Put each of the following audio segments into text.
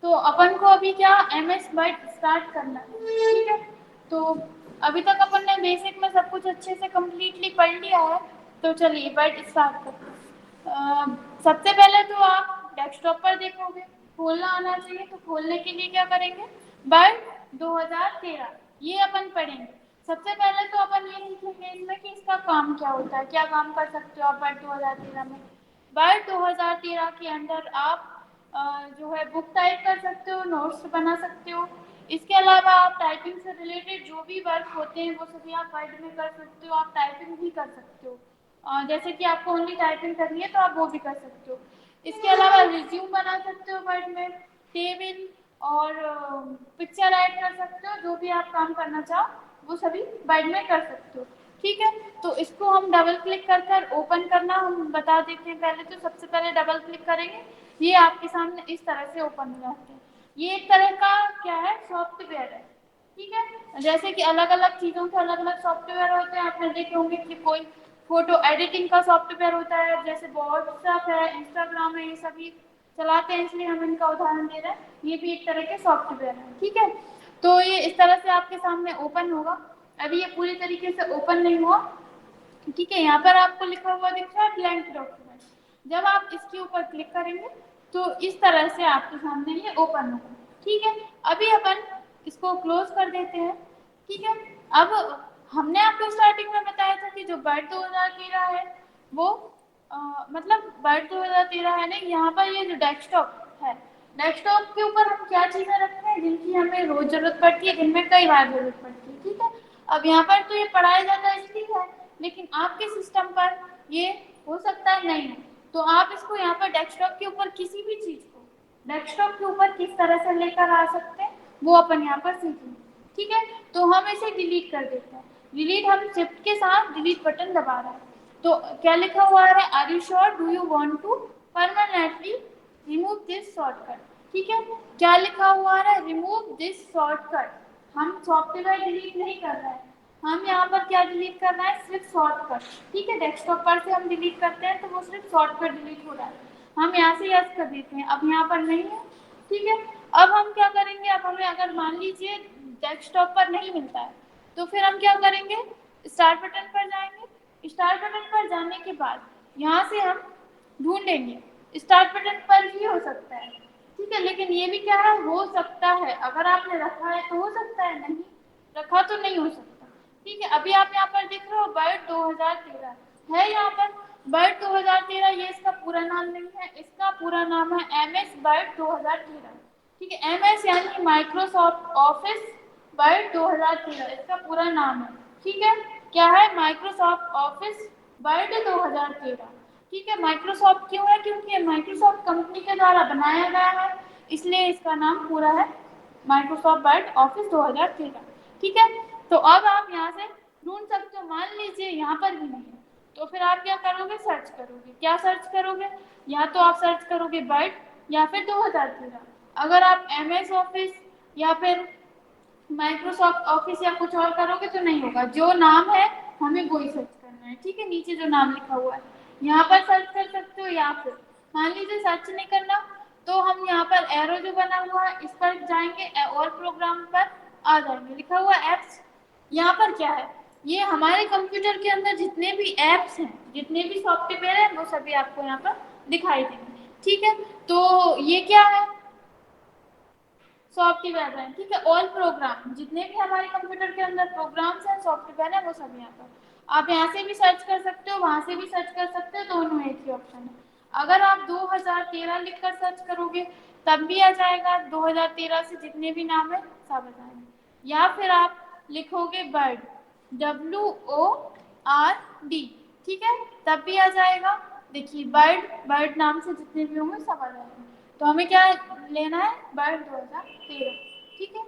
तो अपन को अभी क्या MS वर्ड स्टार्ट करना है, ठीक है। तो अभी तक अपन ने बेसिक में सब कुछ अच्छे से कम्प्लीटली पढ़ लिया है, तो चलिए वर्ड स्टार्ट करते हैं। सबसे पहले तो आप डेस्कटॉप पर देखोगे, खोलना आना चाहिए। तो खोलने के लिए क्या करेंगे, वर्ड 2013 ये अपन पढ़ेंगे। सबसे पहले तो अपन ये सीखेंगे इसमें कि इसका काम क्या होता है, क्या काम कर सकते हो आप वर्ड 2013 में। वर्ड 2013 के अंदर आप जो है बुक टाइप कर सकते हो, नोट्स बना सकते हो। इसके अलावा आप टाइपिंग से रिलेटेड जो भी वर्क होते हैं वो सभी आप वर्ड में कर सकते हो। आप टाइपिंग भी कर सकते हो, जैसे कि आपको ओनली टाइपिंग करनी है तो आप वो भी कर सकते हो। इसके अलावा रिज्यूम बना सकते हो वर्ड में, टेबल और पिक्चर ऐड कर सकते हो। जो भी आप काम करना चाहो वो सभी वर्ड में कर सकते हो, ठीक है। तो इसको हम डबल क्लिक कर कर ओपन करना हम बता देते हैं। पहले तो सबसे पहले डबल क्लिक करेंगे, ये आपके सामने इस तरह से ओपन हो जाते हैं। ये एक तरह का क्या है, सॉफ्टवेयर है, ठीक है। जैसे कि अलग अलग चीज़ों के अलग अलग सॉफ्टवेयर होते हैं, आपने देखे होंगे कि कोई फोटो एडिटिंग का सॉफ्टवेयर होता है, जैसे व्हाट्सएप है, इंस्टाग्राम है, ये सभी चलाते हैं इसलिए हम इनका उदाहरण दे रहे हैं। ये भी एक तरह के सॉफ्टवेयर है, ठीक है। तो ये इस तरह से आपके सामने ओपन होगा। अभी ये पूरी तरीके से ओपन नहीं हुआ, ठीक है। यहाँ पर आपको लिखा हुआ दिख रहा है ब्लैंक डॉक्यूमेंट। जब आप इसके ऊपर क्लिक करेंगे तो इस तरह से आपके सामने ये ओपन होगा, ठीक है। अभी अपन इसको क्लोज कर देते हैं, ठीक है। अब हमने आपको स्टार्टिंग में बताया था कि जो वर्ड 2013 है वो मतलब वर्ड 2013 है ना, यहाँ पर ये जो डेस्कटॉप है, डेस्कटॉप के ऊपर हम क्या चीजें रखते हैं जिनकी हमें रोज जरूरत पड़ती है, दिन में कई बार जरूरत पड़ती है, ठीक है। अब यहाँ पर तो ये पढ़ाया जाता है इसलिए है, लेकिन आपके सिस्टम पर ये हो सकता है नहीं है। तो आप इसको यहाँ पर डेस्कटॉप के ऊपर किसी भी चीज को डेस्कटॉप के ऊपर किस तरह से लेकर आ सकते हैं वो अपन यहाँ पर सीखेंगे, ठीक है। तो हम इसे डिलीट कर देते हैं। डिलीट हम शिफ्ट के साथ डिलीट बटन दबा रहे हैं। तो क्या लिखा हुआ है, are you sure do you want to permanently remove this shortcut, ठीक है। क्या लिखा हुआ है, रिमूव दिस शॉर्टकट। हम सॉफ्टवेयर डिलीट नहीं कर रहे हैं, हम यहाँ पर क्या डिलीट कर रहे हैं, सिर्फ शॉर्टकट, ठीक है। डेस्कटॉप पर से हम डिलीट करते हैं तो वो सिर्फ शॉर्टकट डिलीट हो रहा है। हम यहाँ से यस कर देते हैं, अब यहाँ पर नहीं है, ठीक है। अब हम क्या करेंगे, अब हमें अगर मान लीजिए डेस्कटॉप पर नहीं मिलता है तो फिर हम क्या करेंगे, स्टार्ट बटन पर जाएंगे। स्टार्ट बटन पर जाने के बाद यहाँ से हम ढूंढेंगे, स्टार्ट बटन पर ही हो सकता है, ठीक है। लेकिन ये भी क्या है, हो सकता है, अगर आपने रखा है तो हो सकता है, नहीं रखा तो नहीं हो सकता, ठीक है। अभी आप यहाँ पर देख रहे हो वर्ड 2013 है, यहाँ पर वर्ड 2013, ये इसका पूरा नाम नहीं है, इसका पूरा नाम है MS वर्ड 2013, ठीक है। MS यानी माइक्रोसॉफ्ट ऑफिस वर्ड 2013 इसका पूरा नाम है, ठीक है। क्या है, माइक्रोसॉफ्ट ऑफिस वर्ड 2013, ठीक है। माइक्रोसॉफ्ट क्यों है, क्योंकि ये माइक्रोसॉफ्ट कंपनी के द्वारा बनाया गया है, इसलिए इसका नाम पूरा है माइक्रोसॉफ्ट वर्ड ऑफिस 2013, ठीक है। तो अब आप यहाँ से ढूंढ सकते हो, मान लीजिए यहाँ पर भी नहीं है तो फिर आप क्या करोगे, सर्च करोगे। क्या सर्च करोगे, या तो आप सर्च करोगे वर्ड या फिर 2013। अगर आप MS ऑफिस या फिर माइक्रोसॉफ्ट ऑफिस या कुछ और करोगे तो नहीं होगा, जो नाम है हमें वही सर्च करना है, ठीक है। नीचे जो नाम लिखा हुआ है यहाँ पर सर्च कर सकते हो, या फिर मान लीजिए सर्च नहीं करना तो हम यहाँ पर एरो जो बना हुआ है इस पर जाएंगे और प्रोग्राम पर आ जाएंगे, लिखा हुआ एप्स। यहाँ पर क्या है, ये हमारे कंप्यूटर के अंदर जितने भी एप्स हैं, जितने भी सॉफ्टवेयर हैं वो सभी आपको यहाँ पर दिखाई देंगे, ठीक है। तो ये क्या है, सॉफ्टवेयर है, ठीक है। ऑल प्रोग्राम, जितने भी हमारे कंप्यूटर के अंदर प्रोग्राम्स हैं, सॉफ्टवेयर है, वो सब यहाँ पर आप यहाँ से भी सर्च कर सकते हो, वहां से भी सर्च कर सकते हो, दोनों एक ही ऑप्शन है। अगर आप 2013 लिखकर सर्च करोगे तब भी आ जाएगा, 2013 से जितने भी नाम है सब आ जाएंगे। या फिर आप लिखोगे बर्ड, WORD, ठीक है, तब भी आ जाएगा। देखिए बर्ड, बर्ड नाम से जितने भी होंगे सब आ जाएंगे। तो हमें क्या लेना है, वर्ड 2013, ठीक है।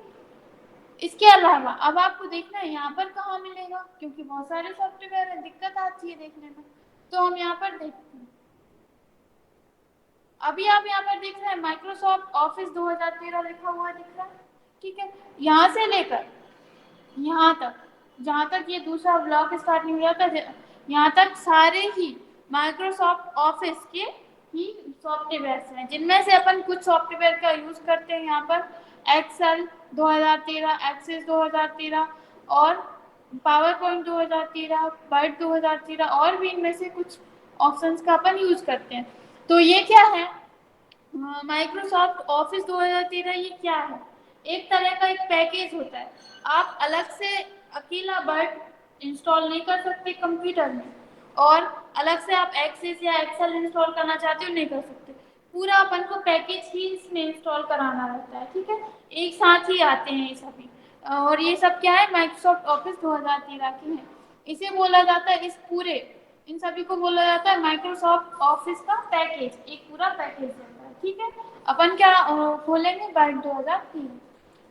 इसके अलावा अब आपको देखना है यहाँ पर कहाँ मिलेगा, क्योंकि बहुत सारे सॉफ्टवेयर है, दिक्कत आती है देखने में। तो हम यहाँ पर देखते हैं, अभी आप यहाँ पर देख रहे हैं माइक्रोसॉफ्ट ऑफिस 2013 लिखा हुआ दिख रहा है, ठीक है। यहाँ से लेकर यहाँ तक, जहाँ तक ये दूसरा ब्लॉक स्टार्ट नहीं हुआ था, यहाँ तक सारे ही माइक्रोसॉफ्ट ऑफिस के ही सॉफ्टवेयर हैं, जिनमें से अपन कुछ सॉफ्टवेयर का यूज करते हैं यहाँ पर एक्सेल 2013, एक्सेस 2013 और पावर पॉइंट 2013, वर्ड 2013 और भी इनमें से कुछ ऑप्शंस का अपन यूज करते हैं। तो ये क्या है, माइक्रोसॉफ्ट ऑफिस 2013 ये क्या है, एक तरह का एक पैकेज होता है। आप अलग से अकेला वर्ड इंस्टॉल नहीं कर सकते कंप्यूटर में, और अलग से आप एक्सेस या एक्सेल इंस्टॉल करना चाहते हो नहीं कर सकते, पूरा अपन को पैकेज ही इसमें इंस्टॉल कराना रहता है। ठीक है, एक साथ ही आते हैं ये सभी। और ये सब क्या है, माइक्रोसॉफ्ट ऑफिस 2013 के हैं। इसे बोला जाता है, इस पूरे इन सभी को बोला जाता है माइक्रोसॉफ्ट ऑफिस का पैकेज, एक पूरा पैकेज होता है। ठीक है, अपन क्या खोलेंगे वर्ड 2003।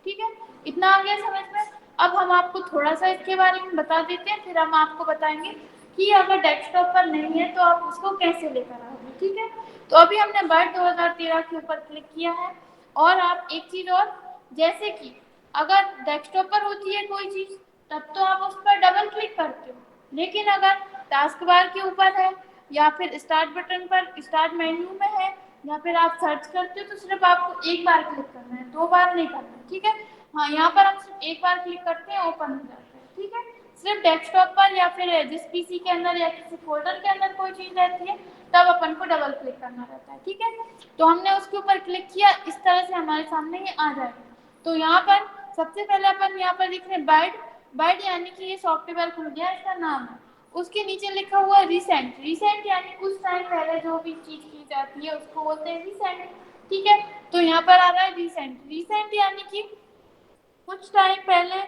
ठीक है, इतना आ गया समझ में। अब हम आपको थोड़ा सा इसके बारे में बता देते हैं, फिर हम आपको बताएंगे कि अगर डेस्कटॉप पर नहीं है तो आप उसको कैसे लेकर आओगे। ठीक है, तो अभी हमने वर्ड 2013 के ऊपर क्लिक किया है। और आप एक चीज और, जैसे कि अगर डेस्कटॉप पर होती है कोई चीज तब तो आप उस पर डबल क्लिक करते हो, लेकिन अगर टास्क बार के ऊपर है या फिर स्टार्ट बटन पर स्टार्ट मेन्यू में है या फिर आप सर्च करते हो तो सिर्फ आपको एक बार क्लिक करना है, दो बार नहीं करना है। ठीक है, हाँ यहाँ पर हम सिर्फ एक बार क्लिक करते हैं, ओपन हो जाता है। ठीक है, सिर्फ डेस्कटॉप पर या फिर जिस पीसी के अंदर या किसी फोल्डर के अंदर कोई चीज रहती है तब अपन को डबल क्लिक करना रहता है। ठीक है, तो हमने उसके ऊपर क्लिक किया, इस तरह से हमारे सामने ये आ जाएगा। तो यहाँ पर सबसे पहले अपन यहाँ पर लिख रहे हैं बाइट, बाइट यानी कि ये सॉफ्टवेयर खुल गया, इसका नाम है। उसके नीचे लिखा हुआ है रिसेंट, रिसेंट यानी कुछ टाइम पहले जो भी चीज की जाती है उसको बोलते हैं रिसेंट। ठीक है, तो यहाँ पर आ रहा है रिसेंट, रिसेंट यानी कि कुछ टाइम पहले,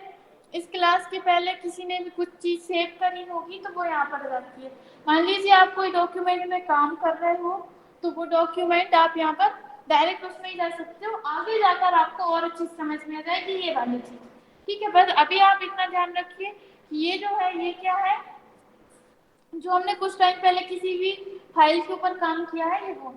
इस क्लास के पहले किसी ने भी कुछ चीज सेव करी होगी तो वो यहाँ पर रहती है। मान लीजिए आप कोई डॉक्यूमेंट में काम कर रहे हो तो वो डॉक्यूमेंट आप यहाँ पर डायरेक्ट उसमें ही जा सकते हो, आगे जाकर आपको और अच्छी समझ में आ जाएगी ये वाली चीज। ठीक है, बस अभी आप इतना ध्यान रखिए कि ये जो है ये क्या है, जो हमने कुछ टाइम पहले किसी भी फाइल के ऊपर काम किया है ये वो।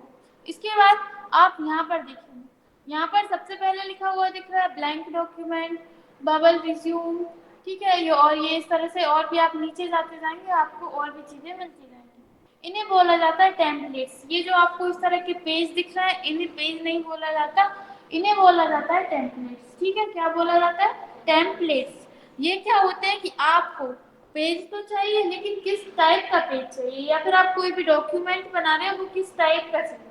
इसके बाद आप यहाँ पर देखेंगे, यहाँ पर सबसे पहले लिखा हुआ दिख रहा है ब्लैंक डॉक्यूमेंट, बबल रिज्यूम। ठीक है, ये और ये इस तरह से और भी आप नीचे जाते जाएंगे आपको और भी चीजें मिलती जाएंगी। इन्हें बोला जाता है टेम्पलेट्स। ये जो आपको इस तरह के पेज दिख रहा है इन्हें पेज नहीं बोला जाता, इन्हें बोला जाता है टेम्पलेट्स। ठीक है, क्या बोला जाता है, टेम्पलेट्स। ये क्या होते हैं कि आपको पेज तो चाहिए लेकिन किस टाइप का पेज चाहिए, या फिर आप कोई भी डॉक्यूमेंट बना रहे हो वो किस टाइप का चाहिए।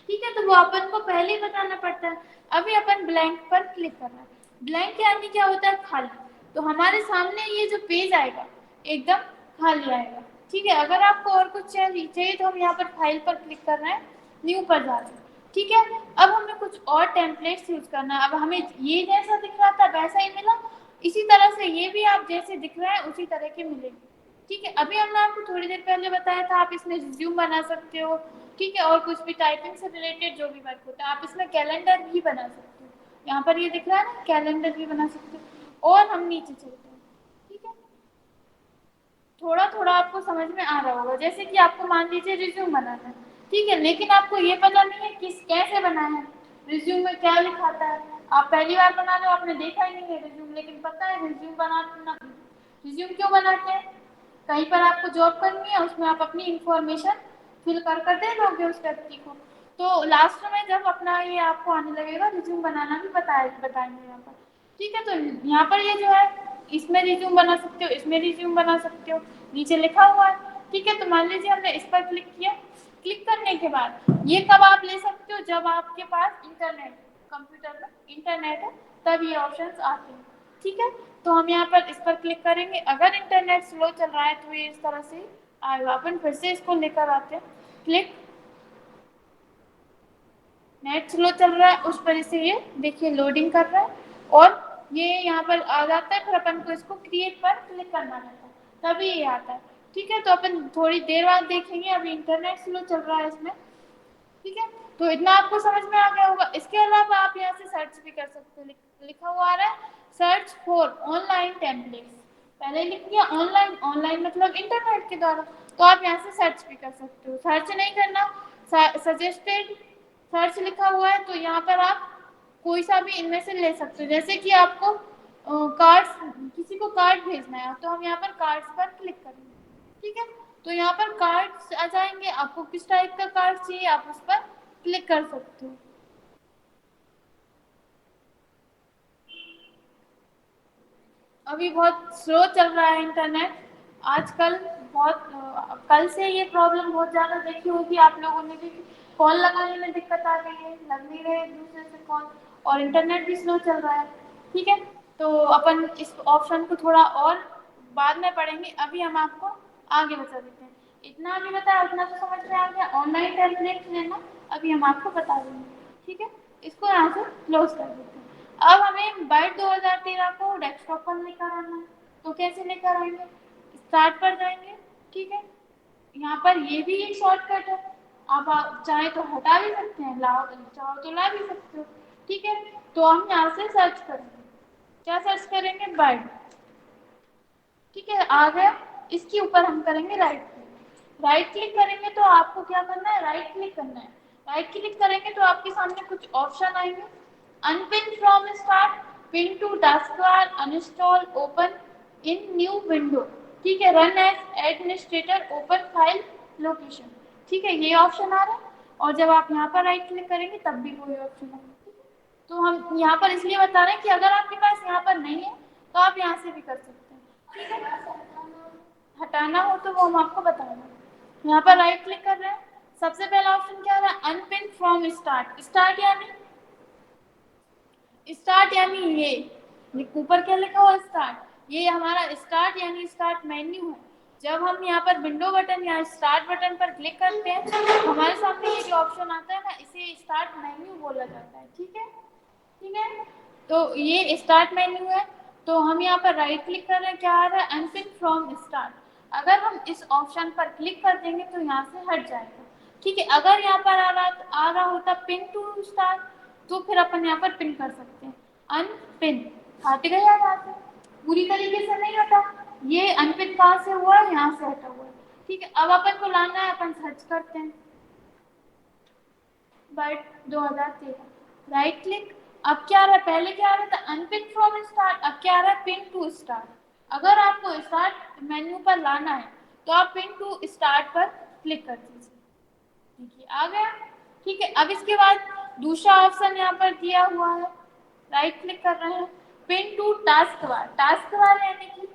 ठीक है, तो वो अपन को पहले ही बताना पड़ता है। अभी अपन ब्लैंक पर क्लिक करना है। ब्लैंक यानी क्या होता है, खाली। तो हमारे सामने ये जो पेज आएगा एकदम खाली आएगा। ठीक है, अगर आपको और कुछ चाहिए तो हम यहाँ पर फाइल पर क्लिक कर रहे हैं, न्यू पर जा रहे हैं। ठीक है, अब हमें कुछ और टेम्पलेट्स यूज करना है। अब हमें ये जैसा दिख रहा था वैसा ही मिला, इसी तरह से ये भी आप जैसे दिख रहा है उसी तरह के मिलेंगे। ठीक है, अभी हमने आपको थोड़ी देर पहले बताया था आप इसमें रिज्यूम बना सकते हो। ठीक है, और कुछ भी टाइपिंग से रिलेटेड जो भी वर्क होता है आप इसमें कैलेंडर भी बना सकते हो। यहाँ पर ये दिख रहा है ना, कैलेंडर भी बना सकते हो। और हम नीचे चलते हैं। ठीक है, थोड़ा थोड़ा आपको समझ में आ रहा होगा, जैसे कि आपको मान लीजिए रिज्यूम बनाना है। ठीक है, लेकिन आपको ये पता नहीं है किस कैसे बनाना है, रिज्यूम में क्या लिखाता है। आप पहली बार बना रहे हो, आपने देखा ही नहीं है रिज्यूम, लेकिन पता है रिज्यूम बनाना, रिज्यूम क्यों बनाते हैं, कहीं पर आपको जॉब करनी है उसमें आप अपनी इंफॉर्मेशन फिल कर दे दोगे उस व्यक्ति को, तो लास्ट में जब अपना ये आपको आने लगेगा रिज्यूम बनाना भी बताएंगे यहाँ पर। ठीक है, तो यहाँ पर ये जो है इसमें रिज्यूम बना सकते हो, इसमें रिज्यूम बना सकते हो, नीचे लिखा हुआ है। ठीक है, तो मान लीजिए हमने इस पर क्लिक किया, क्लिक करने के बाद ये कब आप ले सकते हो, जब आपके पास इंटरनेट, कंप्यूटर में इंटरनेट है तब ये ऑप्शंस आते हैं। ठीक है, तो हम यहाँ पर इस पर क्लिक करेंगे, अगर इंटरनेट स्लो चल रहा है तो ये इस तरह से आएगा। अपन फिर से इसको लेकर आते हैं, क्लिक, नेट स्लो चल रहा है उस पर से ये देखिए लोडिंग कर रहा है और ये यहाँ पर आ जाता है, फिर अपन को इसको क्रिएट पर क्लिक करना रहता है तभी ये आता है। ठीक है, तो अपन थोड़ी देर बाद देखेंगे, अभी इंटरनेट स्लो चल रहा है इसमें। ठीक है, तो इतना आपको समझ में आ गया होगा। इसके अलावा आप यहाँ से सर्च भी कर सकते हो, लिखा हुआ आ रहा है सर्च फॉर ऑनलाइन टेम्पलेट्स, पहले लिख दिया ऑनलाइन, ऑनलाइन मतलब इंटरनेट के द्वारा, तो आप यहाँ से सर्च भी कर सकते हो। सर्च नहीं करना, सजेस्टेड सर्च लिखा हुआ है तो यहाँ पर आप कोई सा भी इनमें से ले सकते हो, जैसे कि आपको कार्ड्स, किसी को कार्ड भेजना है तो हम यहाँ पर कार्ड्स पर क्लिक करेंगे। ठीक है, तो यहाँ पर कार्ड्स आ जाएंगे, आपको किस टाइप का कार्ड चाहिए आप उस पर क्लिक कर सकते हो। अभी बहुत स्लो चल रहा है इंटरनेट आजकल, बहुत कल से ये प्रॉब्लम बहुत ज़्यादा देखी होगी आप लोगों ने भी, कॉल लगाने में दिक्कत आ गई है, लग नहीं रहे एक दूसरे से कॉल, और इंटरनेट भी स्लो चल रहा है। ठीक है, तो अपन इस ऑप्शन को थोड़ा और बाद में पढ़ेंगे, अभी हम आपको आगे बता देते हैं। इतना अभी बताया उतना तो समझ में आ गया, ऑनलाइन टेम्पलेट लेना अभी हम आपको बता देंगे। ठीक है, इसको यहाँ से क्लोज कर देते हैं। अब हमें बाइट 2013 को डेस्कटॉप पर लेकर आना है, तो कैसे लेकर आएंगे, स्टार्ट पर जाएंगे। ठीक है, यहाँ पर ये भी एक शॉर्टकट है, आप चाहे तो हटा भी सकते हैं, लाओ चाहो तो ला भी सकते हो। ठीक है, तो हम यहाँ से सर्च करेंगे, क्या सर्च करेंगे, बाइट। ठीक है, आ गया, इसके ऊपर हम करेंगे राइट क्लिक। राइट क्लिक करेंगे तो आपको क्या करना है, राइट क्लिक करना है। राइट क्लिक करेंगे तो आपके सामने कुछ ऑप्शन आएंगे, unpin from start, pin to taskbar, uninstall, open in new window. ठीक है, run as administrator, open file location. ठीक है, ये ऑप्शन आ रहा है, और जब आप यहाँ पर राइट क्लिक करेंगे तब भी कोई ऑप्शन आएगा। तो हम यहाँ पर इसलिए बता रहे हैं कि अगर आपके पास यहाँ पर नहीं है तो आप यहाँ से भी कर सकते हैं। ठीक है, हटाना हो तो वो हम आपको बता रहे हैं। यहाँ पर राइट क्लिक कर रहे हैं, सबसे पहला ऑप्शन क्या है, अनपिन फ्रॉम स्टार्ट। स्टार्ट यानी ये ऊपर क्या लिखा हुआ, स्टार्ट, ये हमारा स्टार्ट यानी स्टार्ट मेन्यू है। जब हम यहाँ पर विंडो बटन या स्टार्ट बटन पर क्लिक करते हैं तो हमारे सामने ये जो ऑप्शन आता है ना, इसे स्टार्ट मेन्यू बोला जाता है। ठीक है, ठीक है, तो ये स्टार्ट मेन्यू है। तो हम यहाँ पर राइट क्लिक कर रहे हैं, क्या आ रहा है, अनपिन फ्रॉम स्टार्ट। अगर हम इस ऑप्शन पर क्लिक कर देंगे तो यहाँ से हट जाएगा। ठीक है, अगर यहाँ पर आ रहा होता पिन टू स्टार्ट, तो फिर अपन यहाँ पर पिन कर सकते हैं, अनपिन। हट गया यहाँ से, पूरी तरीके से नहीं हटा, ये अनपिन कहाँ से हुआ है, यहाँ से हटा हुआ है। ठीक है, अब अपन को लाना है, अपन सर्च करते हैं बाइट 2013, राइट क्लिक। अब क्या आ रहा है, पहले क्या आ रहा था, अनपिन फ्रॉम स्टार्ट, अब क्या आ रहा है, पिन टू स्टार्ट। अगर आपको स्टार्ट मेन्यू पर लाना है तो आप पिन टू स्टार्ट पर क्लिक कर दीजिए। देखिए आ गया। ठीक है, अब इसके बाद दूसरा ऑप्शन यहाँ पर दिया हुआ है, राइट क्लिक कर रहे हैं, pin to task bar. Task bar यानी कि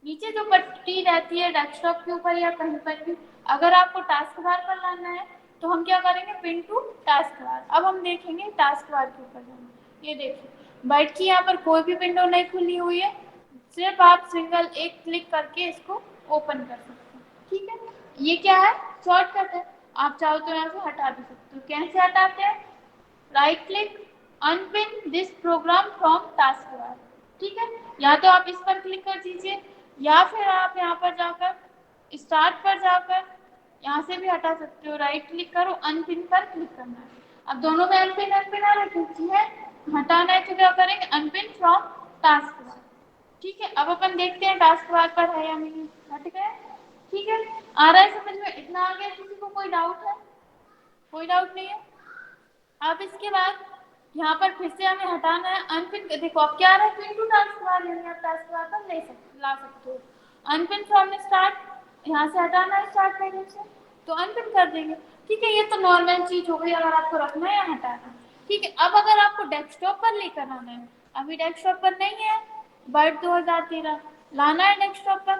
नीचे जो पट्टी रहती है डेस्कटॉप के ऊपर या कहीं पर भी, अगर आपको टास्क बार पर लाना है तो हम क्या करेंगे, पिन टू टास्क बार। अब हम देखेंगे टास्क बार के ऊपर जाएंगे, ये देखिए बाइट की यहाँ पर कोई भी विंडो नहीं खुली हुई है, सिर्फ आप सिंगल एक क्लिक करके इसको ओपन कर सकते हैं। ठीक है, ये क्या है, शॉर्टकट है, आप चाहो तो यहाँ से हटा भी सकते हो। कैसे हटाते हैं, right click, unpin this program from task bar. ठीक है, या तो आप इस पर क्लिक कर दीजिए, या फिर आप यहाँ पर जाकर स्टार्ट पर जाकर यहाँ से भी हटा सकते हो, राइट क्लिक करो, अनपिन पर क्लिक करना है। अब दोनों में अनपिन अनपिन आ रहा है, हटाना है तो क्या करेंगे, अनपिन फ्रॉम टास्क बार। ठीक है, अब अपन देखते हैं टास्क बार पर है या नहीं, हट गया। ठीक है, आ रहा है समझ में, इतना आ गया, किसी को कोई डाउट है, कोई डाउट नहीं है। अब इसके बाद यहाँ पर फिर से हमें हटाना है, अनपिन। देखो अब क्या आ रहा है, पिन टू टास्क बार यानी आप टास्क बार पर ला सकते हो। अनपिन फ्रॉम स्टार्ट, यहाँ से हटाना है स्टार्ट मेन्यू से, तो अनपिन कर देंगे। ठीक है, ये तो नॉर्मल चीज हो गई अगर आपको रखना है या हटाना है। ठीक है, अब अगर आपको डेस्कटॉप पर लेकर आना है, अभी डेस्कटॉप पर नहीं है, बर्ड 2013 लाना है डेस्कटॉप पर,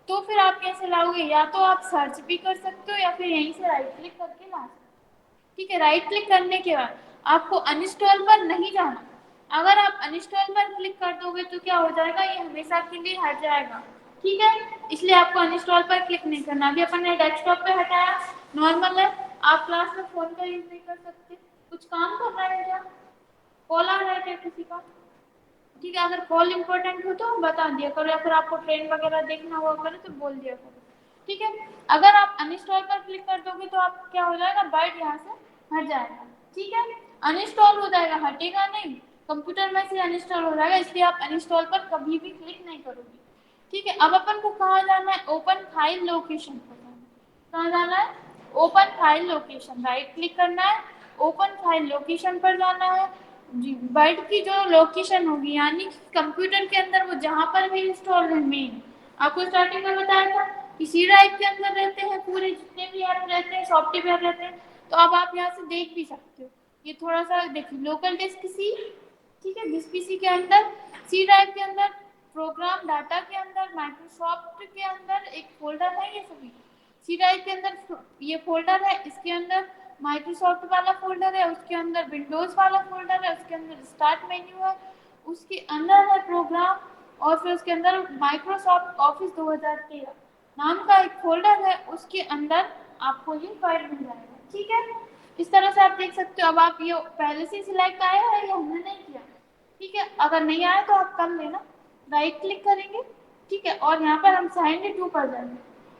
तो फिर आप कैसे लाओगे, या तो आप सर्च भी कर सकते हो या फिर यहीं से राइट क्लिक करके ला सकते हो। ठीक है, राइट क्लिक करने के बाद आपको अनइंस्टॉल पर नहीं जाना। अगर आप अनइंस्टॉल पर क्लिक कर दोगे तो क्या हो जाएगा, ये हमेशा के लिए हट जाएगा। ठीक है, इसलिए आपको अनइंस्टॉल पर क्लिक नहीं करना। अभी अपन ने डेस्कटॉप पे हटाया, नॉर्मल है, आप क्लास में फोन का यूज नहीं कर सकते, कुछ काम कर रहे हैं क्या, कॉल आ रहा है क्या किसी का। ठीक है, अगर कॉल इंपॉर्टेंट हो तो बता दिया करो, या फिर आपको ट्रेन वगैरह देखना हुआ करे तो बोल दिया करो। ठीक है, अगर आप अनइंस्टॉल पर क्लिक कर दोगे तो आप क्या हो जाएगा, बाइट यहाँ से हट जाएगा। ठीक है, अनइंस्टॉल हो जाएगा, हटेगा नहीं, कंप्यूटर में से अनइंस्टॉल हो जाएगा, इसलिए आप अनइंस्टॉल पर कभी भी क्लिक नहीं करोगे। ठीक है, अब अपन को कहाँ जाना है, ओपन फाइल लोकेशन पर जाना है। कहाँ जाना है, open file location, right click करना है, ओपन फाइल लोकेशन पर जाना है। जी, बाइट की जो लोकेशन होगी यानी कंप्यूटर के अंदर वो जहाँ पर भी इंस्टॉल है, मेन आपको स्टार्टिंग में बताया था, कि सी ड्राइव के अंदर रहते हैं पूरे जितने भी ऐप रहते हैं, सॉफ्टवेयर रहते हैं। तो अब आप यहाँ से देख भी सकते हो। ये थोड़ा सा देखिए, लोकल डिस्क सी, ठीक है, डिस्क पीसी के अंदर, सी ड्राइव के अंदर, प्रोग्राम डाटा के अंदर, माइक्रोसॉफ्ट के अंदर एक फोल्डर है, ये सभी सी ड्राइव के अंदर ये फोल्डर है, इसके अंदर माइक्रोसॉफ्ट वाला फोल्डर है, उसके अंदर विंडोज वाला फोल्डर है, उसके अंदर स्टार्ट मेन्यू है, उसके अंदर है प्रोग्राम, और फिर उसके अंदर माइक्रोसॉफ्ट ऑफिस 2013 नाम का एक फोल्डर है, उसके अंदर आपको ये फाइल मिल जाएगा। ठीक है, इस तरह से आप देख सकते हो। अब आप ये पहले से सिलेक्ट आया है या हमने नहीं किया, ठीक है, अगर नहीं आया तो आप कर लेना, राइट क्लिक करेंगे, ठीक है, और यहाँ पर हम साइन टू पर जाएंगे,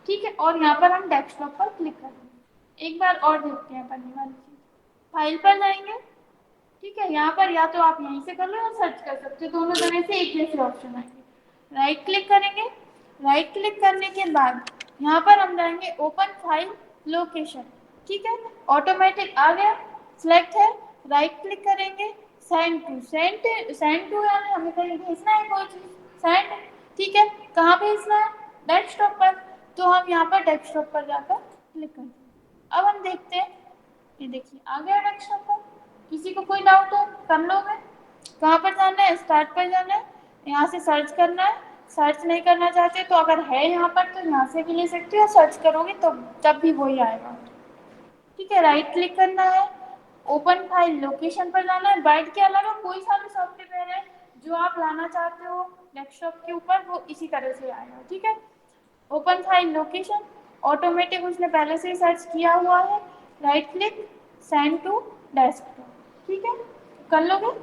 ठीक है, और यहाँ पर हम डेस्कटॉप पर क्लिक करेंगे। एक बार और देखते हैं पढ़ने वाली चीज, फाइल पर जाएंगे, ठीक है, यहाँ पर या तो आप यहीं से कर लो या सर्च कर सकते हो, दोनों तरह से एक जैसे ऑप्शन आएंगे। राइट क्लिक करेंगे, राइट क्लिक करने के बाद यहाँ पर हम जाएंगे ओपन फाइल लोकेशन, ठीक है, ऑटोमेटिक आ गया, सिलेक्ट है, राइट क्लिक करेंगे, सेंड टू, सेंड टू यानी हमें कहीं भेजना है कोई चीज, सेंड, ठीक है, कहाँ भेजना है, डेस्कटॉप पर, तो हम यहाँ पर डेस्कटॉप पर जाकर क्लिक करते हैं। अब हम देखते हैं, ये देखिए आ गया डेस्कटॉप पर। किसी को कोई डाउट है कर लोगे, कहाँ पर जाना है, स्टार्ट पर जाना है, यहाँ से सर्च करना है, सर्च नहीं करना चाहते तो अगर है यहाँ पर तो यहाँ से भी ले सकते हो, या सर्च करोगे तो तब भी वही आएगा, ठीक है, राइट क्लिक करना है, ओपन फाइल लोकेशन पर जाना है, बाइट के अलावा कोई सा भी सॉफ्टवेयर है जो आप लाना चाहते हो डेस्कटॉप के ऊपर वो इसी तरह से आएगा, ठीक है, ओपन फाइल लोकेशन, ऑटोमेटिक उसने पहले से ही सर्च किया हुआ है, right click, send to desktop, ठीक है, कर लोगे।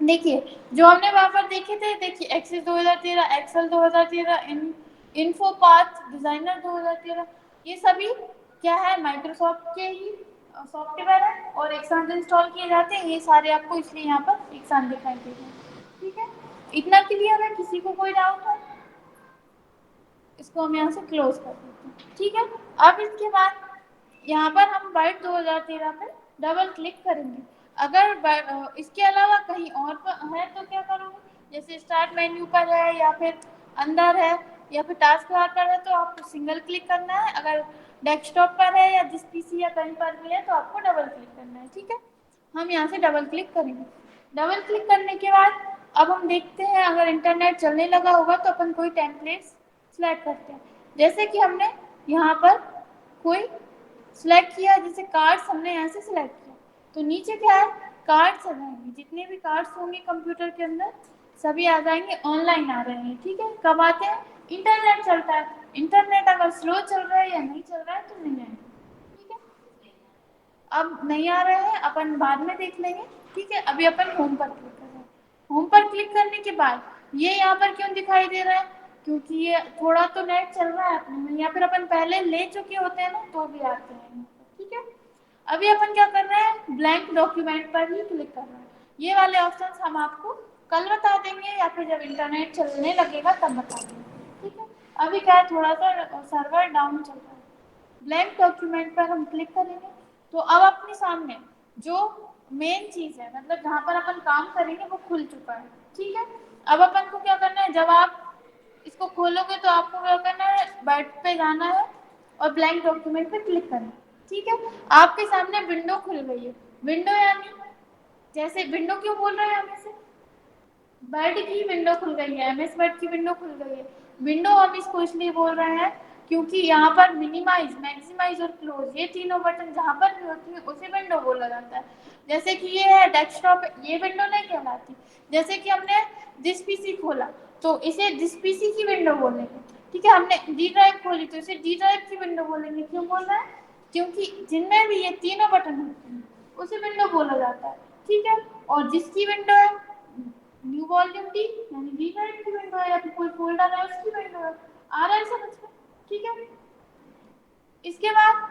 देखिए जो हमने वहां पर देखे थे, देखिए एक्सेस 2013, एक्सेल 2013, इन्फोपाथ डिजाइनर 2013, ये सभी क्या है, माइक्रोसॉफ्ट के ही सॉफ्टवेयर है और एक साथ इंस्टॉल किए जाते हैं, ये सारे आपको इसलिए यहाँ पर एक साथ दिखाई दे रहे हैं, ठीक है, इतना क्लियर है, किसी को कोई डाउट है, इसको हम यहाँ से क्लोज कर देते हैं, ठीक है। अब इसके बाद यहाँ पर हम बाइट 2013 पे डबल क्लिक करेंगे, अगर इसके अलावा कहीं और पर है तो क्या करोगे, जैसे स्टार्ट मेन्यू पर है या फिर अंदर है या फिर टास्क बार पर है तो आपको सिंगल क्लिक करना है, अगर डेस्कटॉप पर है या जिस पीसी या कहीं पर भी है तो आपको डबल क्लिक करना है, ठीक है, हम यहाँ से डबल क्लिक करेंगे। डबल क्लिक करने के बाद अब हम देखते हैं अगर इंटरनेट चलने लगा होगा तो अपन कोई टेम्पलेट सिलेक्ट करते हैं, जैसे कि हमने यहाँ पर कोई सिलेक्ट किया, जैसे कार्ड्स हमने यहाँ से सिलेक्ट किया तो नीचे क्या है, कार्ड्स आ जाएंगे, जितने भी कार्ड्स होंगे कंप्यूटर के अंदर सभी आ जाएंगे, ऑनलाइन आ रहे हैं, ठीक है, कब आते हैं, इंटरनेट चलता है, इंटरनेट अगर स्लो चल रहा है या नहीं चल रहा है तो नहीं आएंगे, ठीक है, अब नहीं आ रहे हैं अपन बाद में देख लेंगे, ठीक है, अभी अपन होम पर क्लिक कर रहे हैं, होम पर क्लिक करने के बाद ये यहाँ पर क्यों दिखाई दे रहा है, क्योंकि ये थोड़ा तो नेट चल रहा है अपने में, या फिर अपन पहले ले चुके होते हैं ना तो भी आते हैं, ठीक है, अभी अपन क्या कर रहे हैं, ब्लैंक डॉक्यूमेंट पर ही क्लिक कर रहे हैं, ये वाले ऑप्शंस हम आपको कल बता देंगे या फिर जब इंटरनेट चलने लगेगा तब बता देंगे, ठीक है, अभी क्या है थोड़ा सा सर्वर डाउन चल रहा है। ब्लैंक डॉक्यूमेंट पर हम क्लिक करेंगे तो अब अपने सामने जो मेन चीज है, मतलब जहाँ पर अपन काम करेंगे वो खुल चुका है, ठीक है, अब अपन को क्या करना है, जब आप इसको खोलोगे तो आपको क्या करना है, बैट पे जाना है और ब्लैंक डॉक्यूमेंट पे क्लिक करना है, ठीक है, आपके सामने विंडो खुल गई है, विंडो यानी जैसे विंडो क्यों बोल रहे हैं हम इसे, वर्ड की विंडो खुल गई है, एमएस वर्ड की विंडो खुल गई है, विंडो हम इसको इसलिए बोल रहे हैं क्योंकि यहाँ पर मिनिमाइज, मैक्सिमाइज और क्लोज ये तीनों बटन जहाँ पर भी होती है उसे विंडो बोला जाता है, जैसे कि ये है डेस्कटॉप, ये विंडो नहीं कहलाती, जैसे कि हमने दिस पीसी खोला तो इसे दिस पीसी की विंडो बोलेंगे, ठीक है, हमने डी ड्राइव खोली तो इसे डी ड्राइव की विंडो बोलेंगे, क्यों बोल रहे हैं, क्योंकि जिनमें भी ये तीनों बटन होते हैं उसे विंडो बोला जाता है, ठीक है, और जिसकी विंडो है न्यू वॉल्यूम डी यानी डी ड्राइव की विंडो है या फिर कोई फोल्डर है उसकी विंडो है, आ रहा है समझ में, ठीक है, इसके बाद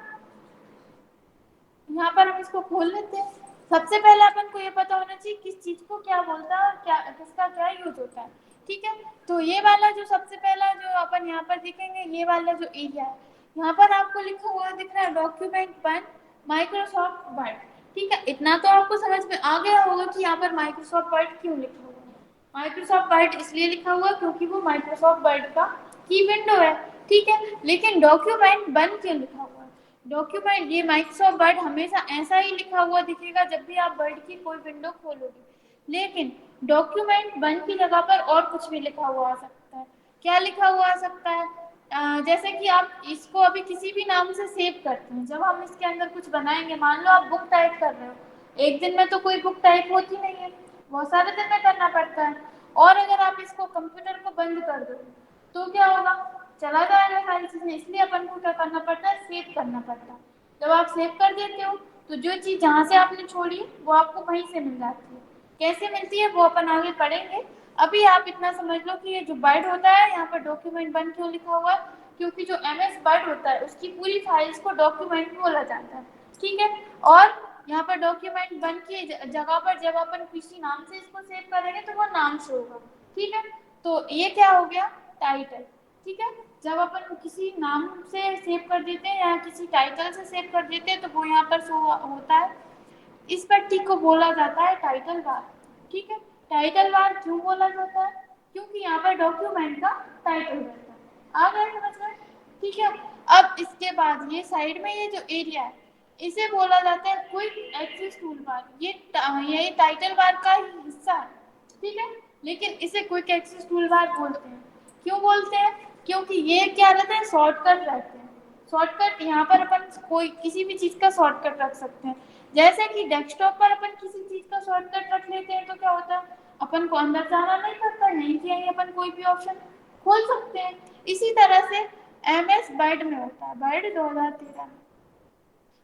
यहाँ पर हम इसको खोल लेते हैं, सबसे पहले अपन को ये पता होना चाहिए किस चीज को क्या बोलता है और क्या किसका क्या यूज होता है, ठीक है, तो ये वाला जो सबसे पहला जो अपन यहाँ पर दिखेंगे, ये वाला जो एरिया है यहाँ पर आपको लिखा हुआ दिख रहा है डॉक्यूमेंट वन माइक्रोसॉफ्ट वर्ड, ठीक है, इतना तो आपको समझ में आ गया होगा कि यहाँ पर माइक्रोसॉफ्ट वर्ड क्यों लिखा हुआ है, माइक्रोसॉफ्ट वर्ड इसलिए लिखा हुआ क्योंकि वो माइक्रोसॉफ्ट वर्ड का की विंडो है, ठीक है। लेकिन डॉक्यूमेंट बन के लिखा हुआ है, डॉक्यूमेंट, ये माइक्रोसॉफ्ट वर्ड हमेशा ऐसा ही लिखा हुआ दिखेगा जब भी आप वर्ड की कोई विंडो खोलोगे। लेकिन डॉक्यूमेंट बन की जगह पर और कुछ भी लिखा हुआ आ सकता है। क्या लिखा हुआ आ सकता है? जैसे कि आप इसको अभी किसी भी नाम से सेव करते हैं, जब हम इसके अंदर कुछ बनाएंगे, मान लो आप बुक टाइप कर रहे हो, एक दिन में तो कोई बुक टाइप होती नहीं है, बहुत सारे दिन में करना पड़ता है। और अगर आप इसको कंप्यूटर को बंद कर दो तो क्या होगा? चला जाएगा सारी चीजें, इसलिए अपन को क्या करना पड़ता है? सेव करना पड़ता है। जब आप सेव कर देते हो तो जो चीज जहाँ से आपने छोड़ी वो आपको वहीं से मिल जाती है। कैसे मिलती है वो अपन आगे पढ़ेंगे। अभी आप इतना समझ लो कि ये जो वर्ड होता है, यहाँ पर डॉक्यूमेंट बन क्यों लिखा हुआ है, क्योंकि जो एमएस वर्ड होता है उसकी पूरी फाइल्स को डॉक्यूमेंट बोला जाता है। ठीक है। और यहाँ पर डॉक्यूमेंट बन की जगह पर जब अपन किसी नाम से इसको सेव करेंगे तो वो नाम से होगा। ठीक है। तो ये क्या हो गया? टाइटल। ठीक है। जब अपन किसी नाम से सेव कर देते हैं या किसी टाइटल से सेव कर देते हैं तो वो यहाँ पर शो होता है। इस पट्टी को बोला जाता है टाइटल बार। ठीक है। टाइटल बार क्यों बोला जाता है? क्योंकि यहाँ पर डॉक्यूमेंट का टाइटल रहता है। आ गया समझ में? ठीक है। अब इसके बाद ये साइड में ये जो एरिया है इसे बोला जाता है क्विक एक्सेस टूल बार। ये टाइटल बार का ही हिस्सा है। ठीक है। लेकिन इसे क्विक एक्सेस टूल बार बोलते हैं। क्यों बोलते हैं? क्योंकि ये क्या रहते हैं? शॉर्टकट रहते हैं। शॉर्टकट, यहाँ पर अपन कोई किसी भी चीज का शॉर्टकट रख सकते हैं। जैसे कि डेस्कटॉप पर अपन किसी चीज का शॉर्टकट रख लेते हैं तो क्या होता है? अपन को अंदर जाना नहीं पड़ता, नहीं चाहिए अपन कोई भी ऑप्शन खोल सकते हैं। इसी तरह से एमएस वर्ड में होता है, वर्ड 2013 में।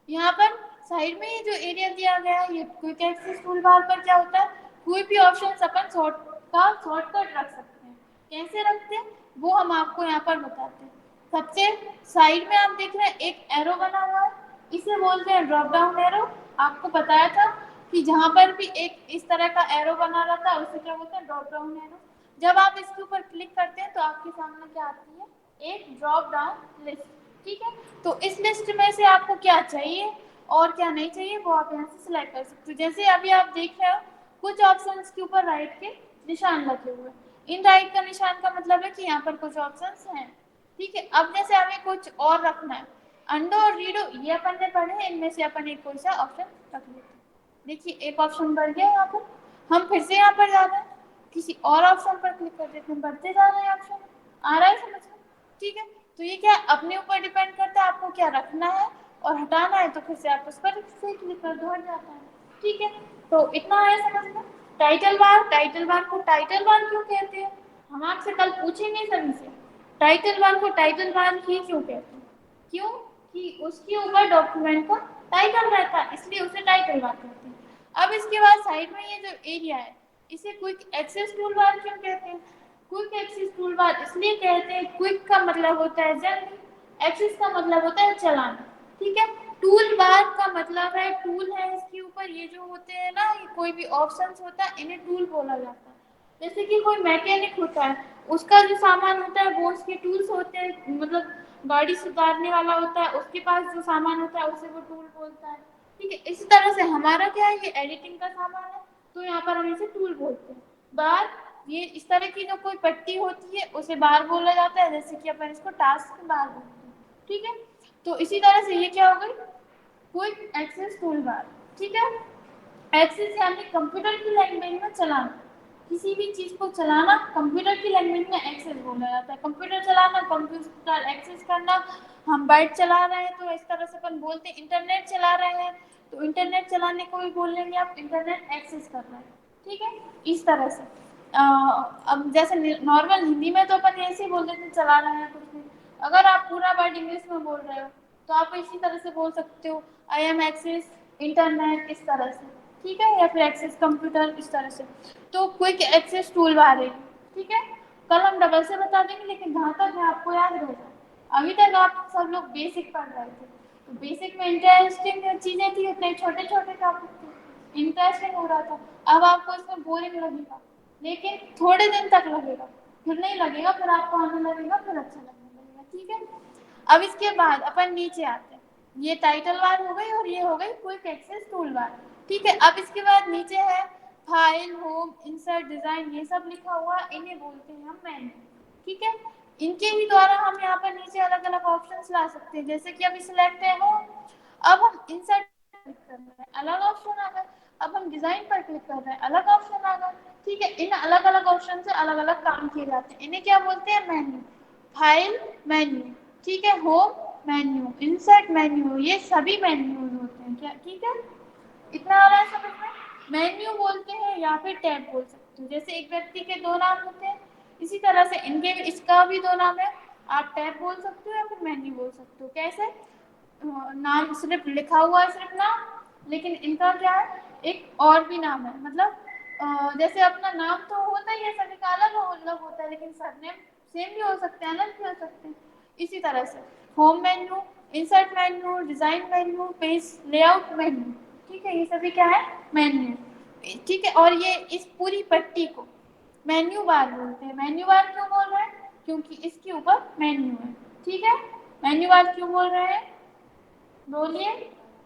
यहाँ पर साइड में ये जो एरिया दिया गया है, ये क्विक एक्सेस टूल बार पर क्या होता है? कोई भी ऑप्शन अपन शॉर्टकट रख सकते हैं। कैसे रखते हैं वो हम आपको यहाँ पर बताते हैं। सबसे साइड में आप देख रहे हैं एक एरो बना हुआ है, इसे बोलते हैं ड्रॉप डाउन एरो। आपको बताया था कि जहाँ पर भी एक इस तरह का एरो बना रहता है उसे क्या बोलते हैं? Drop down arrow. जब आप इसके ऊपर क्लिक करते हैं तो आपके सामने क्या आती है? एक ड्रॉप डाउन लिस्ट। ठीक है। तो इस लिस्ट में से आपको क्या चाहिए और क्या नहीं चाहिए वो आप यहाँ से सिलेक्ट कर सकते हो। जैसे अभी आप देख रहे हो कुछ ऑप्शंस के ऊपर राइट के निशान लगे हुए हैं। इन राइट का निशान का मतलब है कि यहाँ पर कुछ ऑप्शंस हैं। ठीक है। अब जैसे हमें कुछ और रखना है, अंडो और रीडो ये अपन ने पढ़े हैं, इनमें से अपन एक कोई सा ऑप्शन रख लेते हैं। देखिए एक ऑप्शन बढ़ गया यहाँ पर, हम फिर से यहाँ पर जा रहे हैं, किसी और ऑप्शन पर क्लिक कर देते हैं, बढ़ते जा रहे हैं ऑप्शन। आ रहा है समझ में? ठीक है। तो ये क्या अपने ऊपर डिपेंड करता है आपको क्या रखना है और हटाना है, तो फिर से आप उस पर से क्लिक कर दो, हट जाता है। ठीक है। तो इतना है समझ में। टाइटल बार को टाइटल बार क्यों कहते हैं? हम आपसे कल पूछेंगे सभी से, टाइटल बार को टाइटल बार ही क्यों कहते हैं? क्यों? कि उसके ऊपर डॉक्यूमेंट का टाइटल रहता है, इसलिए उसे टाइटल बार कहते हैं। अब इसके बाद साइड में ये जो एरिया है इसे क्विक एक्सेस टूल बार क्यों कहते हैं? क्विक एक्सेस टूल बार इसलिए कहते हैं, क्विक का मतलब होता है जल्दी, एक्सेस का मतलब होता है चलाना। ठीक है। टूल बार का मतलब है टूल है, इसके ऊपर ये जो होते हैं ना, ये कोई भी ऑप्शंस होता है इन्हें टूल बोला जाता है। जैसे कि कोई मैकेनिक होता है, उसका जो सामान होता है वो उसके टूल्स होते हैं, मतलब गाड़ी सुधारने वाला होता है, उसके पास जो सामान होता है उसे वो टूल बोलता है। ठीक है। इसी तरह से हमारा क्या है, ये एडिटिंग का सामान है तो यहाँ पर हम इसे टूल बोलते हैं। बार, ये इस तरह की जो कोई पट्टी होती है उसे बार बोला जाता है, जैसे कि अपन इसको टास्क बार बोलते हैं। ठीक है। तो इसी तरह से ये क्या हो गई? Quick access tool bar. ठीक है। एक्सेस यानी कंप्यूटर की लैंग्वेज में चलाना, किसी भी चीज को चलाना कंप्यूटर की लैंग्वेज में एक्सेस बोला जाता है। कंप्यूटर चलाना, कंप्यूटर एक्सेस करना। हम बाइट चला रहे हैं तो इस तरह से अपन बोलते हैं। इंटरनेट चला रहे हैं तो इंटरनेट चलाने को भी बोल लेंगे आप इंटरनेट एक्सेस कर रहे हैं। ठीक है। इस तरह से अब जैसे नॉर्मल हिंदी में तो अपन ऐसे ही बोल देते हैं चला रहे हैं कुछ भी। अगर आप पूरा वर्ड इंग्लिश में बोल रहे हो तो आप इसी तरह से बोल सकते हो, आई एम एक्सेस इंटरनेट, इस तरह से। ठीक है। या फिर एक्सेस कंप्यूटर, इस तरह से। तो क्विक एक्सेस टूल बार है। ठीक है। कल हम डबल से बता देंगे, लेकिन जहाँ तक है आपको याद रहेगा। अभी तक आप सब लोग बेसिक पढ़ रहे थे तो बेसिक में इंटरेस्टिंग चीजें थी, उतने छोटे छोटे टॉपिक थे, इंटरेस्टिंग हो रहा था। अब आपको इसमें बोरिंग लगेगा, लेकिन थोड़े दिन तक लगेगा, फिर नहीं लगेगा, फिर आपको आने लगेगा, फिर अच्छा लगने लगेगा। ठीक है। अब इसके बाद अपन नीचे आते हैं, ये टाइटल बार हो गई और ये हो गई क्विक एक्सेस टूल बार। ठीक है। अब इसके बाद नीचे है फाइल, होम, इंसर्ट, डिजाइन, ये सब लिखा हुआ, इन्हें बोलते हैं हम मेन्यू। ठीक है। इनके ही द्वारा हम यहाँ पर नीचे अलग अलग ऑप्शंस ला सकते हैं। जैसे कि अभी सिलेक्ट है हो, अब हम इंसर्ट क्लिक कर रहे हैं, अलग ऑप्शन आ गया। अब हम डिजाइन पर क्लिक कर रहे हैं, अलग ऑप्शन आ गया। ठीक है, इन अलग अलग ऑप्शन से अलग अलग काम किए जाते हैं। इन्हें क्या बोलते हैं? मेन्यू। फाइल मेन्यू, ठीक है, होम मेन्यू, इंसर्ट मेन्यू, ये सभी मेन्यू होते हैं क्या? ठीक है, इतना आ रहा है समझ में? मेन्यू बोलते हैं या फिर टैब बोल सकते हो। जैसे एक व्यक्ति के दो नाम होते हैं, इसी तरह से इनके इसका भी दो नाम है। आप टैब बोल सकते हो या फिर मेन्यू बोल सकते हो। कैसे? नाम सिर्फ लिखा हुआ है, सिर्फ नाम, लेकिन इनका क्या है, एक और भी नाम है। मतलब जैसे अपना नाम तो होता ही है, सभी का अलग अलग होता है, लेकिन सरनेम सेम भी हो सकते हैं, अलग भी हो सकते हैं। इसी तरह से home menu, insert menu, design menu, page layout menu, ठीक है, ये सभी क्या है? मेन्यू। ठीक है, और ये इस पूरी पट्टी को मेन्यू बार बोलते हैं। मेन्यू बार क्यों बोल रहे हैं? क्योंकि इसके ऊपर मेन्यू है। ठीक है, मेन्यू बार क्यों बोल रहे हैं? बोलिए।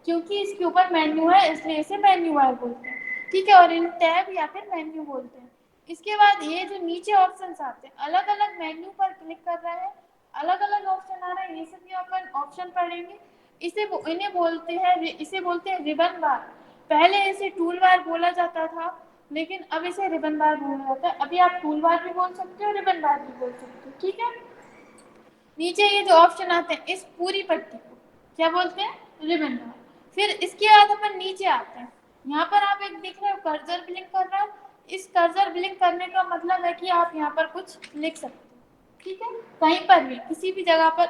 क्योंकि इसके ऊपर मेन्यू है, इसलिए इसे मेन्यू बार बोलते हैं। ठीक है, और इन टैब या फिर मेन्यू बोलते हैं। इसके बाद ये जो नीचे ऑप्शंस आते हैं, अलग अलग मेन्यू पर क्लिक कर रहे हैं, अलग अलग ऑप्शन आ रहे हैं, ये सभी अपन ऑप्शन पढ़ेंगे। इन्हें बोलते हैं, इसे बोलते हैं रिबन बार। पहले इसे टूल बार बोला जाता था, लेकिन अब इसे रिबन बार बोला जाता है। अभी आप टूल बार भी बोल सकते हो, रिबन बार भी बोल सकते हो। ठीक है, नीचे ये जो ऑप्शन आते हैं, इस पूरी पट्टी को क्या बोलते हैं? रिबन बार। फिर इसके बाद अपन नीचे आते हैं। यहाँ पर आप एक देख रहे हो कर्सर ब्लिंक कर रहा है। इस कर्सर ब्लिंक करने का मतलब है कि आप यहाँ पर कुछ लिख सकते हो। ठीक है, कहीं पर भी किसी भी जगह पर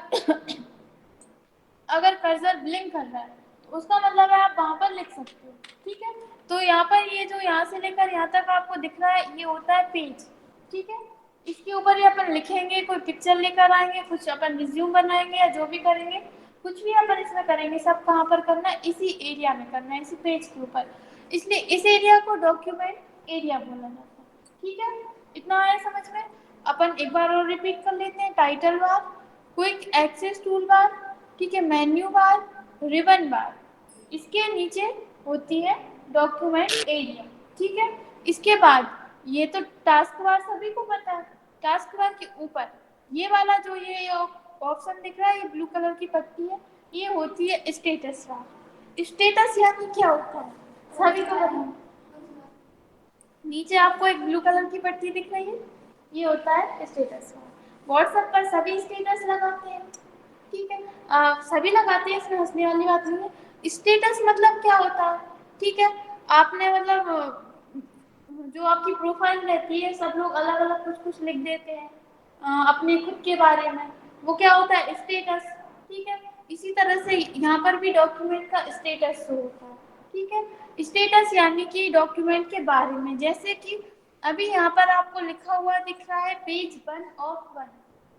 अगर कर्सर ब्लिंक कर रहा है तो उसका मतलब है आप वहां पर लिख सकते हो। ठीक है, तो यहाँ पर ये जो यहाँ से लेकर यहाँ तक आपको दिख रहा है, ये होता है पेज। ठीक है, इसके ऊपर ही अपन लिखेंगे, कोई पिक्चर लेकर आएंगे, कुछ अपन रिज्यूम बनाएंगे या जो भी करेंगे, कुछ भी अपन इसमें करेंगे, सब कहाँ पर करना है? इसी एरिया में करना है, इसी पेज के ऊपर। इसलिए इस एरिया को डॉक्यूमेंट एरिया बोला जाता है। ठीक है, इतना आया समझ में? अपन एक बार और रिपीट कर लेते हैं। Title bar, quick access tool bar, ठीक है, मेन्यू बार, रिबन बार, इसके नीचे होती है डॉक्यूमेंट एरिया। ठीक है, इसके बाद ये तो टास्क बार सभी को पता है। टास्क बार के ऊपर ये वाला जो ये ऑप्शन दिख रहा है, ये ब्लू कलर की पट्टी है, ये होती है स्टेटस बार। स्टेटस यानी क्या होता है? सभी को पता है। नीचे आपको एक ब्लू कलर की पट्टी दिख रही है, ये होता है स्टेटस बार। व्हाट्सएप पर सभी स्टेटस लगाते हैं। ठीक है, सभी लगाते हैं, इसमें हंसने वाली बात नहीं है। स्टेटस मतलब क्या होता है? ठीक है, आपने मतलब जो आपकी प्रोफाइल रहती है, सब लोग अलग अलग कुछ कुछ लिख देते हैं अपने खुद के बारे में, वो क्या होता है? स्टेटस। ठीक है, इसी तरह से यहाँ पर भी डॉक्यूमेंट का स्टेटस शो होता है। ठीक है, स्टेटस यानी कि डॉक्यूमेंट के बारे में। जैसे कि अभी यहाँ पर आपको लिखा हुआ दिख रहा है पेज 1 of 1।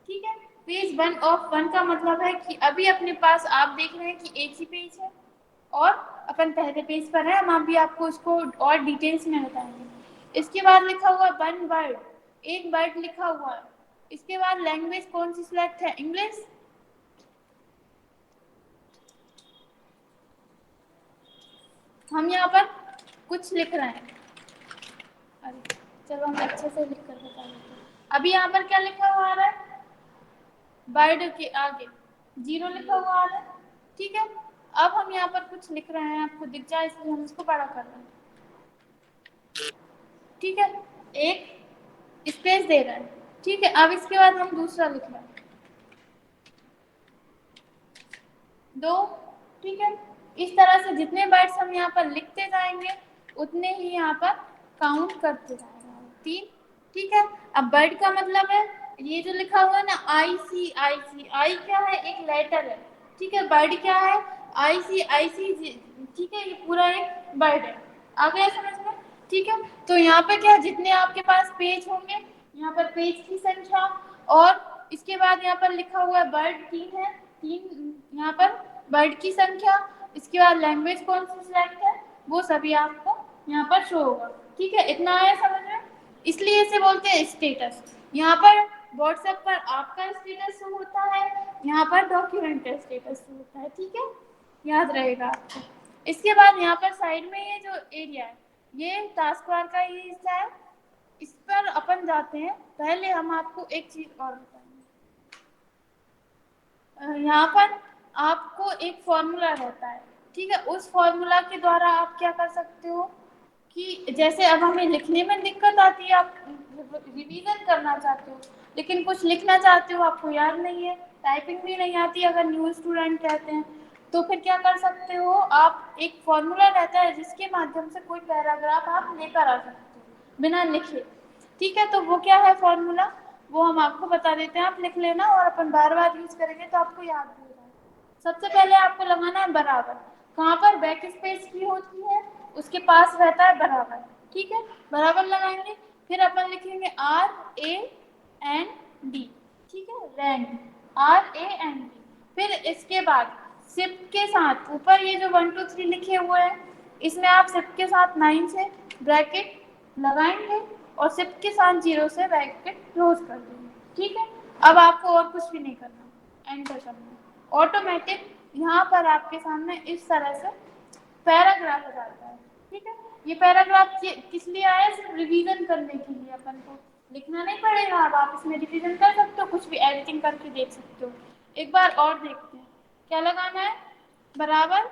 ठीक है, पेज 1 of 1 का मतलब है कि अभी अपने पास आप देख रहे हैं कि एक ही पेज है, और अपन पहले पेज पर है, हम अभी आपको इसको और डिटेल्स में बताएंगे। इसके बाद लिखा हुआ 1 वर्ड, एक वर्ड लिखा हुआ है। इसके बाद लैंग्वेज कौन सी सिलेक्ट है? इंग्लिश। हम यहाँ पर कुछ लिख रहे हैं, अरे चलो हम अच्छे से लिख कर बता देते हैं। अभी यहाँ पर क्या लिखा हुआ आ रहा है? वर्ड के आगे 0 लिखा हुआ आ रहा है। ठीक है, अब हम यहाँ पर कुछ लिख रहे हैं, आपको दिख जाए इसलिए हम इसको बड़ा कर रहे हैं। ठीक है, एक स्पेस दे रहे हैं। ठीक है, अब इसके बाद हम दूसरा लिख रहे हैं, 2। ठीक है, इस तरह से जितने वर्ड्स हम यहाँ पर लिखते जाएंगे, उतने ही यहाँ पर काउंट करते जाएंगे। 3। ठीक है, अब वर्ड का मतलब है ये जो लिखा हुआ है ना, ICIC, आई क्या है? एक लेटर है। ठीक है, वर्ड क्या है? ICIC। ठीक है, ये पूरा एक वर्ड है। आ गया समझ में? ठीक है, तो यहाँ पे क्या, जितने आपके पास पेज होंगे, यहाँ पर पेज की संख्या, और इसके बाद यहाँ पर लिखा हुआ है वर्ड 3 है, 3 यहाँ पर वर्ड की संख्या। इसके बाद लैंग्वेज कौन सी सिलेक्ट है, वो सभी आपको यहाँ पर शो होगा। ठीक है, इतना आया समझ में? इसलिए इसे बोलते हैं स्टेटस। यहाँ पर व्हाट्सएप पर आपका स्टेटस शो होता है, यहाँ पर डॉक्यूमेंट का स्टेटस शो होता है। ठीक है, याद रहेगा आपको। इसके बाद यहाँ पर साइड में ये जो एरिया है, ये टास्क बार का ही हिस्सा है। इस पर अपन जाते हैं। पहले हम आपको एक चीज और बताएंगे। यहाँ पर आपको एक फॉर्मूला रहता है, ठीक है। उस फॉर्मूला के द्वारा आप क्या कर सकते हो कि जैसे अब हमें लिखने में दिक्कत आती है, आप रिवीजन करना चाहते हो लेकिन कुछ लिखना चाहते हो, आपको याद नहीं है, टाइपिंग भी नहीं आती अगर न्यू स्टूडेंट रहते हैं, तो फिर क्या कर सकते हो आप, एक फॉर्मूला रहता है जिसके माध्यम से कोई पैराग्राफ आप लेकर आ सकते हो बिना लिखे, ठीक है। तो वो क्या है फॉर्मूला, वो हम आपको बता देते हैं, आप लिख लेना और अपन बार बार यूज करेंगे तो आपको याद भी हो जाएगा। सबसे पहले आपको लगाना है बराबर, कहाँ पर, बैक स्पेस की होती है उसके पास रहता है बराबर, ठीक है। बराबर लगाएंगे, फिर अपन लिखेंगे RAND, ठीक है, रैंड, RAND। फिर इसके बाद शिफ्ट के साथ ऊपर ये जो 1 2 3 लिखे हुए हैं, इसमें आप शिफ्ट के साथ 9 से ब्रैकेट लगाएंगे और शिफ्ट के साथ 0 से ब्रैकेट क्लोज कर देंगे, ठीक है। अब आपको और कुछ भी नहीं करना, एंटर करना, ऑटोमेटिक यहाँ पर आपके सामने इस तरह से पैराग्राफ आ जाता है, ठीक है। ये पैराग्राफ किस लिए आया, सिर्फ रिवीजन करने के लिए, अपन को लिखना नहीं पड़ेगा, अब आप इसमें रिवीजन कर सकते हो, कुछ भी एडिटिंग करके देख सकते हो। एक बार और देखते हैं, क्या लगाना है, बराबर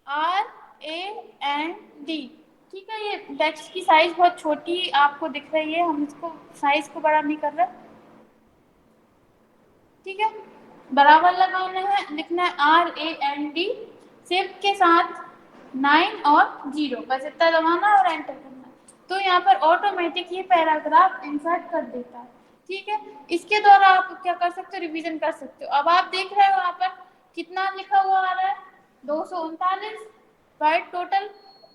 RAND, ठीक है। ये टेक्स्ट की साइज बहुत छोटी आपको दिख रही है, हम इसको साइज को बड़ा नहीं कर रहे, ठीक है। बराबर लगाना है, लिखना है RAND, शिफ्ट के साथ 9 और 0, बस इतना दबाना और एंटर करना है। तो यहाँ पर ऑटोमेटिक ये पैराग्राफ इंसर्ट कर देता है, ठीक है। इसके द्वारा आप क्या कर सकते हो, रिवीजन कर सकते हो। अब आप देख रहे हो यहाँ पर कितना लिखा हुआ आ रहा है, 239 वर्ड टोटल।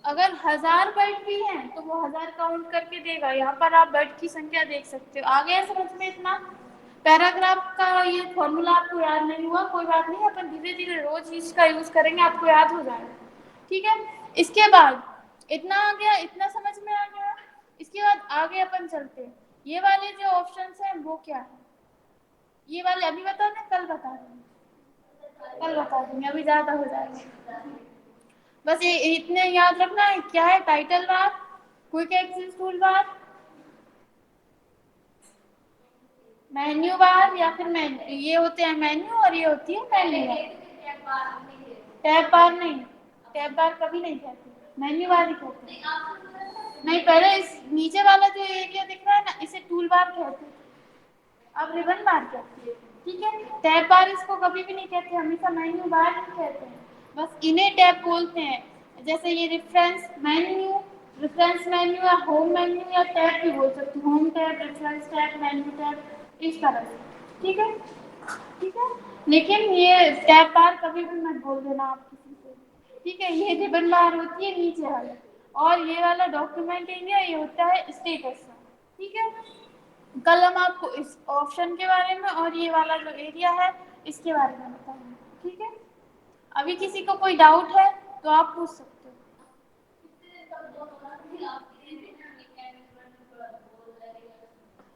अगर 1000 वर्ड भी हैं तो वो 1000 काउंट करके देगा, यहाँ पर आप वर्ड की संख्या देख सकते हो। आ गया समझ में इतना, पैराग्राफ का ये फॉर्मूला आपको याद नहीं हुआ, कोई बात नहीं, अपन धीरे धीरे रोज इसका यूज करेंगे, आपको याद हो जाएगा, ठीक है। इसके बाद इतना आ गया, इतना समझ में आ गया। इसके बाद आगे अपन चलते हैं, ये वाले जो ऑप्शंस हैं वो क्या है, ये वाले अभी बता दें कल बता दें, कल बता देंगे, अभी ज्यादा हो जाएगा। बस ये इतने याद रखना है, क्या है, title bar, quick access tool bar, menu bar, या फिर मेन्यू, ये होते हैं मेन्यू और ये होती है मेन्यू बार। टैब बार नहीं, टैब बार कभी नहीं कहते, मेन्यू बार ही कहते हैं। नहीं, पहले इस नीचे वाला जो एरिया दिख रहा है ना, इसे टूल बार कहते हैं, अब रिबन बार कहते हैं, ठीक है। टैब बार इसको कभी भी नहीं कहते, हमेशा मेन्यू बार ही कहते हैं, बस इन्हें टैब बोलते हैं। जैसे ये रेफरेंस मेन्यू या होम मेन्यू या टैब भी बोल सकते हैं, home tab, reference tab, menu tab, इस तरह से, ठीक है, ठीक है। लेकिन ये टैब बार कभी भी मत बोल देना आप किसी से, ठीक है। ये रिबन बार होती है नीचे वाला, और ये वाला डॉक्यूमेंट एरिया, ये होता है स्टेटस का, ठीक है। कल हम आपको इस ऑप्शन के बारे में और ये वाला जो एरिया है इसके बारे में बताएंगे, ठीक है। अभी किसी को कोई डाउट है तो आप पूछ सकते हो।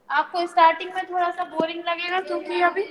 आपको स्टार्टिंग में थोड़ा सा बोरिंग लगेगा क्योंकि अभी